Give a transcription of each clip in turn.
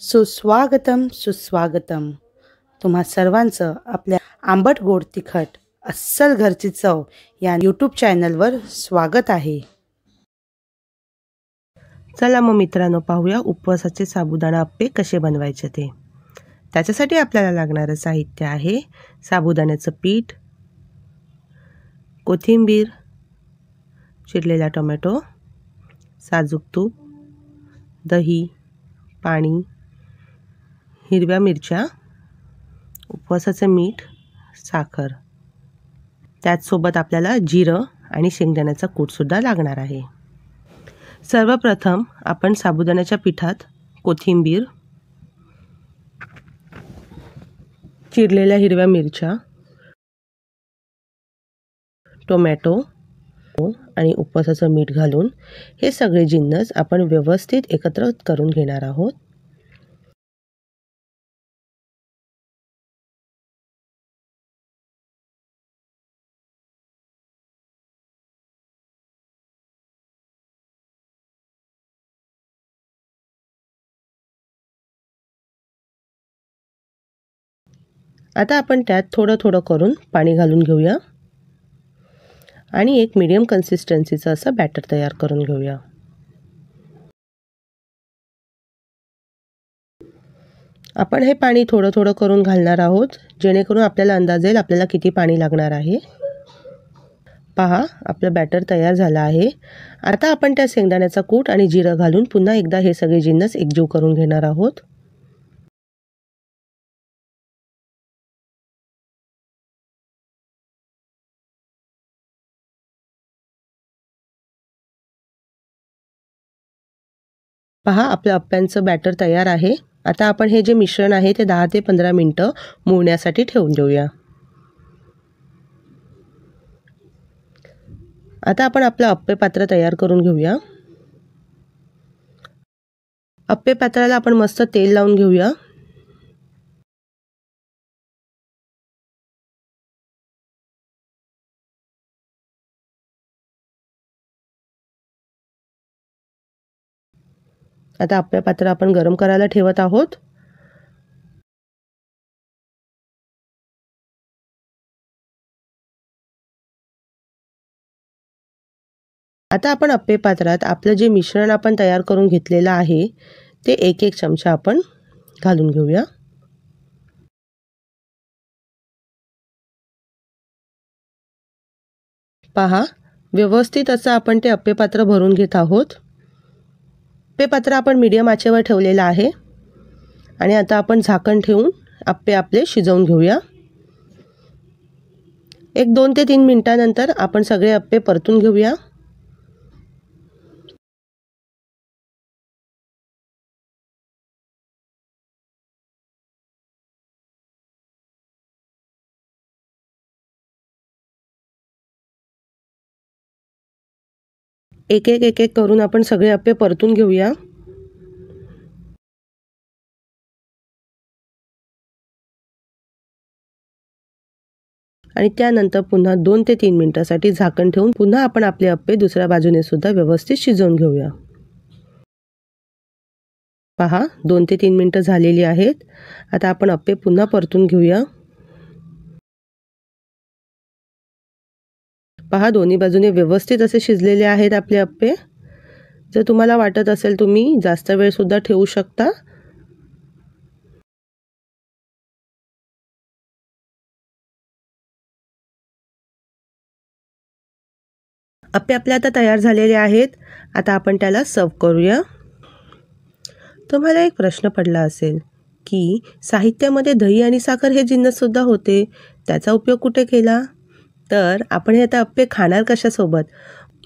सुस्वागतम सुस्वागतम. तुम्हा सर्वांचं आपल्या आंबट गोड तिखट अस्सल घरची चव या यूट्यूब चॅनलवर स्वागत आहे. चला मग मित्रांनो, पाहूया उपवासाचे साबुदाणा अप्पे कसे बनवायचे ते. त्याच्यासाठी आपल्याला लागणारं साहित्य आहे साबुदाण्याचं पीठ, कोथिंबीर, चिरलेला टोमॅटो, साजूक तूप, दही, पाणी, हिरव्या मिरच्या, उपवासाचं मीठ, साखर. त्याचसोबत आपल्याला जिरं आणि शेंगदाण्याचा कूटसुद्धा लागणार आहे. सर्वप्रथम आपण साबुदाण्याच्या पिठात कोथिंबीर, चिरलेल्या हिरव्या मिरच्या, टोमॅटो आणि उपवासाचं मीठ घालून हे सगळे जिन्नस आपण व्यवस्थित एकत्र करून घेणार आहोत. आता आपण त्यात थोडं थोडं करून पाणी घालून घेऊया आणि एक मीडियम कन्सिस्टन्सीचं असं बॅटर तयार करून घेऊया. आपण हे पाणी थोडं थोडं करून घालणार आहोत, जेणेकरून आपल्याला अंदाज येईल आपल्याला किती पाणी लागणार आहे. पहा, आपलं बॅटर तयार झालं आहे. आता आपण त्या शेंगदाण्याचा कूट आणि जिरं घालून पुन्हा एकदा हे सगळे जिन्नस एकजीव करून घेणार आहोत. पहा, आपलं अप्प्यांचं बॅटर तयार आहे. आता आपण हे जे मिश्रण आहे ते 10 ते 15 मिनिटं मुरण्यासाठी ठेवून देऊया. आता आपण आपलं अप्पे पात्र तयार करून घेऊया. अप्पे पात्राला आपण मस्त तेल लावून घेऊया. आता अप्पे पात्र आपण गरम करायला ठेवत आहोत. आता आपण अप्पे पात्रात आपलं जे मिश्रण आपण तयार करून घेतलेलं आहे ते एक एक चमचा आपण घालून घेऊया. पहा, व्यवस्थित असं आपण ते अप्पे पात्र भरून घेत आहोत. अप्पे पात्र आपण मीडियम आचेवर ठेवलेलं आहे आणि आता आपण झाकण ठेवून अप्पे आपले शिजवून घेऊया. एक 2 ते 3 मिनिटांनंतर आपण सगळे अप्पे परतून घेऊया. एक एक करून आपण सगळे अप्पे परतून घेऊया. आणि त्यानंतर पुन्हा 2 ते 3 मिनिटांसाठी झाकण ठेवून पुन्हा आपण आपले अप्पे दुसऱ्या बाजूने सुद्धा व्यवस्थित शिजवून घेऊया. पहा, 2 ते 3 मिनिटं झालेली आहेत. आता आपण अप्पे पुन्हा परतून घेऊया. पहा, दोन्ही बाजूने व्यवस्थित असे शिजलेले आहेत आपले अप्पे. जर तुम्हाला वाटत असेल तुम्ही जास्त वेळ सुद्धा ठेवू शकता. अप्पे आपले आता तयार झालेले आहेत. आता आपण त्याला सर्व करूया. तुम्हाला एक प्रश्न पडला असेल की साहित्यामध्ये दही आणि साखर हे जिन्नस सुद्धा होते, त्याचा उपयोग कुठे केला? तर आपण हे आता अप्पे खाणार कशासोबत?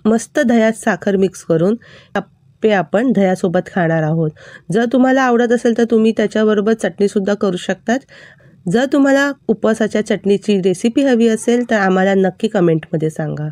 मस्त दह्यात साखर मिक्स करून अप्पे आपण दह्यासोबत खाणार आहोत. जर तुम्हाला आवडत असेल तर तुम्ही त्याच्याबरोबर चटणीसुद्धा करू शकतात. जर तुम्हाला उपवासाच्या चटणीची रेसिपी हवी असेल तर आम्हाला नक्की कमेंटमध्ये सांगा.